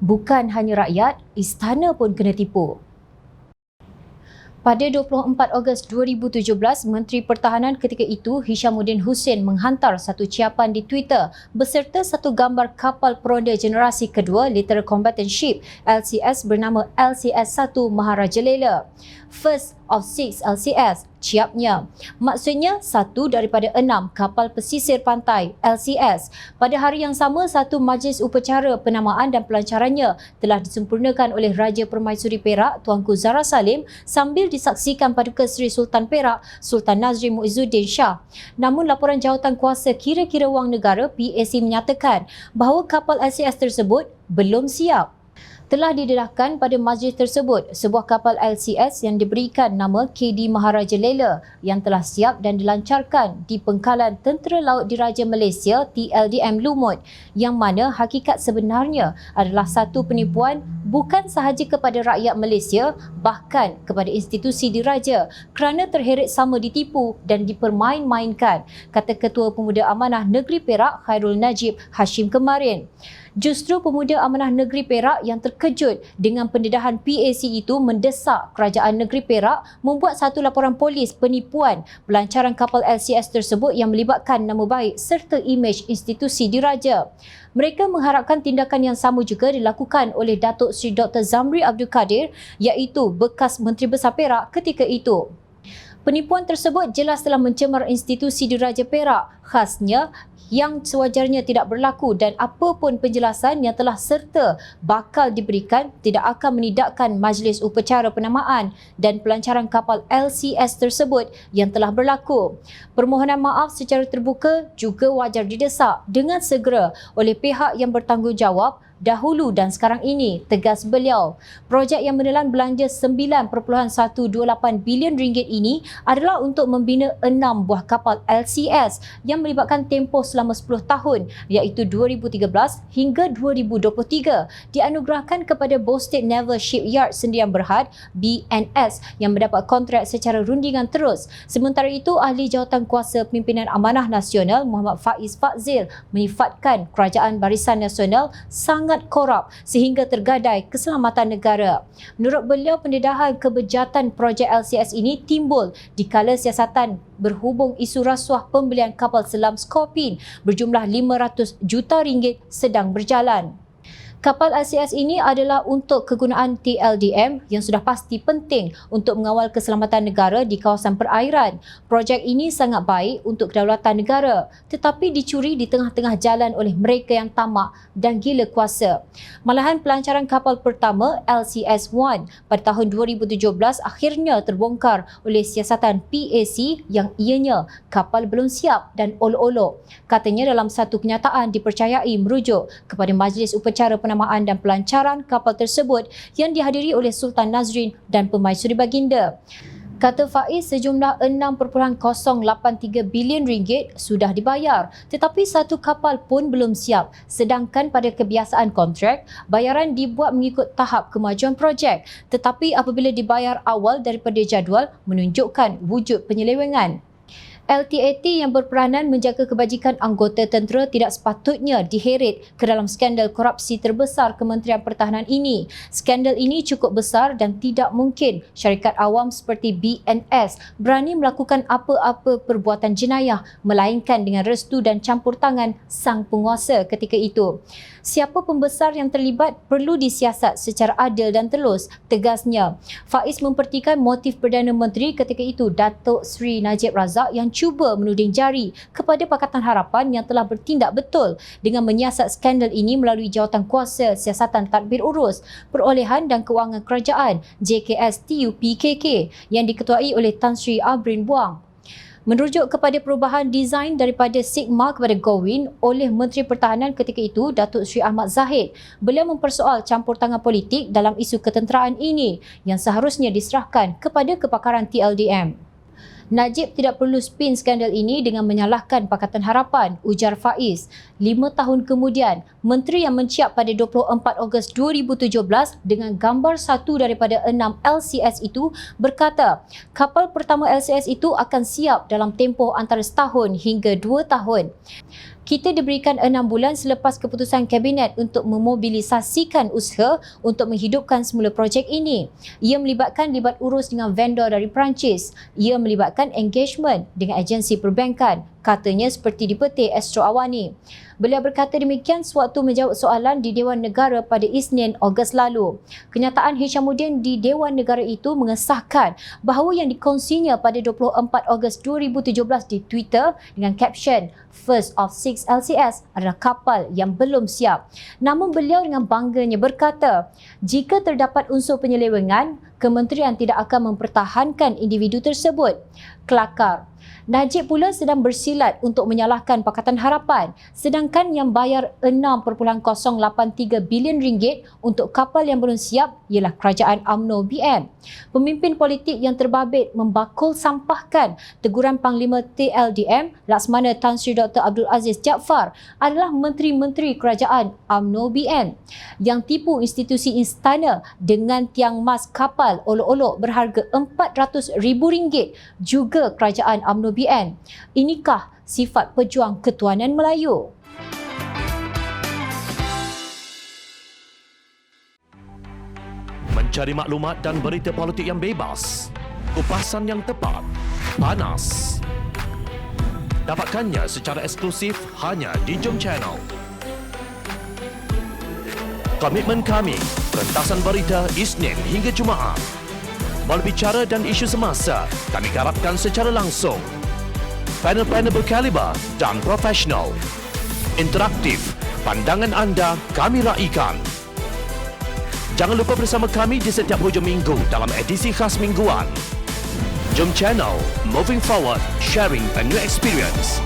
Bukan hanya rakyat, istana pun kena tipu. Pada 24 Ogos 2017, Menteri Pertahanan ketika itu, Hishamuddin Hussein menghantar satu ciapan di Twitter beserta satu gambar kapal peronda generasi kedua Literal Combatant Ship LCS bernama LCS-1 Maharaja Lela. First of 6 LCS, ciapnya. Maksudnya, satu daripada 6 kapal pesisir pantai LCS. Pada hari yang sama, satu majlis upacara penamaan dan pelancarannya telah disempurnakan oleh Raja Permaisuri Perak, Tuanku Zahra Salim sambil disaksikan Paduka Seri Sultan Perak, Sultan Nazrin Muizzuddin Shah. Namun, laporan jawatan kuasa kira-kira wang negara PAC menyatakan bahawa kapal LCS tersebut belum siap. Telah didedahkan pada majlis tersebut sebuah kapal LCS yang diberikan nama KD Maharaja Lela yang telah siap dan dilancarkan di Pengkalan Tentera Laut Diraja Malaysia TLDM Lumut, yang mana hakikat sebenarnya adalah satu penipuan bukan sahaja kepada rakyat Malaysia, bahkan kepada institusi diraja kerana terheret sama ditipu dan dipermain-mainkan, kata Ketua Pemuda Amanah Negeri Perak Khairul Najib Hashim kemarin. Justru Pemuda Amanah Negeri Perak yang terkejut dengan pendedahan PAC itu mendesak Kerajaan Negeri Perak membuat satu laporan polis penipuan pelancaran kapal LCS tersebut yang melibatkan nama baik serta imej institusi diraja. Mereka mengharapkan tindakan yang sama juga dilakukan oleh Datuk Seri Dr. Zamri Abdul Kadir, iaitu bekas Menteri Besar Perak ketika itu. Penipuan tersebut jelas telah mencemar institusi diraja Perak, khasnya yang sewajarnya tidak berlaku, dan apapun penjelasan yang telah serta bakal diberikan tidak akan menidakkan majlis upacara penamaan dan pelancaran kapal LCS tersebut yang telah berlaku. Permohonan maaf secara terbuka juga wajar didesak dengan segera oleh pihak yang bertanggungjawab dahulu dan sekarang ini, tegas beliau. Projek yang menelan belanja 9.128 bilion ringgit ini adalah untuk membina 6 buah kapal LCS yang melibatkan tempoh selama 10 tahun, iaitu 2013 hingga 2023, dianugerahkan kepada Bosted Naval Shipyard Sdn Bhd BNS yang mendapat kontrak secara rundingan terus. Sementara itu, Ahli Jawatan Kuasa Pimpinan Amanah Nasional Muhammad Faiz Fadzil menyifatkan Kerajaan Barisan Nasional sangat korup sehingga tergadai keselamatan negara. Menurut beliau, pendedahan kebejatan projek LCS ini timbul dikala siasatan berhubung isu rasuah pembelian kapal selam Scorpene berjumlah 500 juta ringgit sedang berjalan. Kapal LCS ini adalah untuk kegunaan TLDM yang sudah pasti penting untuk mengawal keselamatan negara di kawasan perairan. Projek ini sangat baik untuk kedaulatan negara, tetapi dicuri di tengah-tengah jalan oleh mereka yang tamak dan gila kuasa. Malahan pelancaran kapal pertama LCS-1 pada tahun 2017 akhirnya terbongkar oleh siasatan PAC yang ianya kapal belum siap dan olok-olok. Katanya dalam satu kenyataan dipercayai merujuk kepada majlis upacara penamaan dan pelancaran kapal tersebut yang dihadiri oleh Sultan Nazrin dan Permaisuri Baginda. Kata Faiz, sejumlah 6.083 bilion ringgit sudah dibayar, tetapi satu kapal pun belum siap. Sedangkan pada kebiasaan kontrak, bayaran dibuat mengikut tahap kemajuan projek, tetapi apabila dibayar awal daripada jadual menunjukkan wujud penyelewengan. LTAT yang berperanan menjaga kebajikan anggota tentera tidak sepatutnya diheret ke dalam skandal korupsi terbesar Kementerian Pertahanan ini. Skandal ini cukup besar dan tidak mungkin syarikat awam seperti BNS berani melakukan apa-apa perbuatan jenayah melainkan dengan restu dan campur tangan sang penguasa ketika itu. Siapa pembesar yang terlibat perlu disiasat secara adil dan telus, tegasnya. Faiz mempertikan motif Perdana Menteri ketika itu, Datuk Seri Najib Razak, yang cuba menuding jari kepada Pakatan Harapan yang telah bertindak betul dengan menyiasat skandal ini melalui Jawatan Kuasa Siasatan Tadbir Urus Perolehan dan Kewangan Kerajaan JKS-TUPKK yang diketuai oleh Tan Sri Abrin Buang. Merujuk kepada perubahan desain daripada Sigma kepada Gowin oleh Menteri Pertahanan ketika itu, Datuk Seri Ahmad Zahid, beliau mempersoal campur tangan politik dalam isu ketenteraan ini yang seharusnya diserahkan kepada kepakaran TLDM. Najib tidak perlu spin skandal ini dengan menyalahkan Pakatan Harapan, ujar Faiz. 5 tahun kemudian, Menteri yang menciap pada 24 Ogos 2017 dengan gambar satu daripada 6 LCS itu berkata, kapal pertama LCS itu akan siap dalam tempoh antara setahun hingga 2 tahun. Kita diberikan 6 bulan selepas keputusan Kabinet untuk memobilisasikan usaha untuk menghidupkan semula projek ini. Ia melibatkan libat urus dengan vendor dari Perancis. Ia melibatkan engagement dengan agensi perbankan, katanya seperti dipetik Astro Awani. Beliau berkata demikian sewaktu menjawab soalan di Dewan Negara pada Isnin, Ogos lalu. Kenyataan Hishamuddin di Dewan Negara itu mengesahkan bahawa yang dikongsinya pada 24 Ogos 2017 di Twitter dengan caption First of 6 LCS adalah kapal yang belum siap. Namun beliau dengan bangganya berkata, jika terdapat unsur penyelewengan, kementerian tidak akan mempertahankan individu tersebut. Kelakar. Najib pula sedang bersilat untuk menyalahkan Pakatan Harapan, sedangkan yang bayar 6.083 bilion ringgit untuk kapal yang belum siap ialah kerajaan UMNO BM. Pemimpin politik yang terbabit membakul sampahkan teguran Panglima TLDM Laksamana Tan Sri Dr. Abdul Aziz Jaafar adalah menteri-menteri kerajaan UMNO BM yang tipu institusi istana dengan tiang mas kapal olok-olok berharga RM400,000 juga kerajaan UMNO BN. Inikah sifat pejuang ketuanan Melayu? Mencari maklumat dan berita politik yang bebas, kupasan yang tepat, panas. Dapatkannya secara eksklusif hanya di Jom Channel. Komitmen kami, pentasan berita Isnin hingga Jumaat. Berbicara dan isu semasa, kami garapkan secara langsung. Panel-panel berkaliber dan profesional. Interaktif, pandangan anda kami raikan. Jangan lupa bersama kami di setiap hujung minggu dalam edisi khas mingguan. Jom Channel, moving forward, sharing a new experience.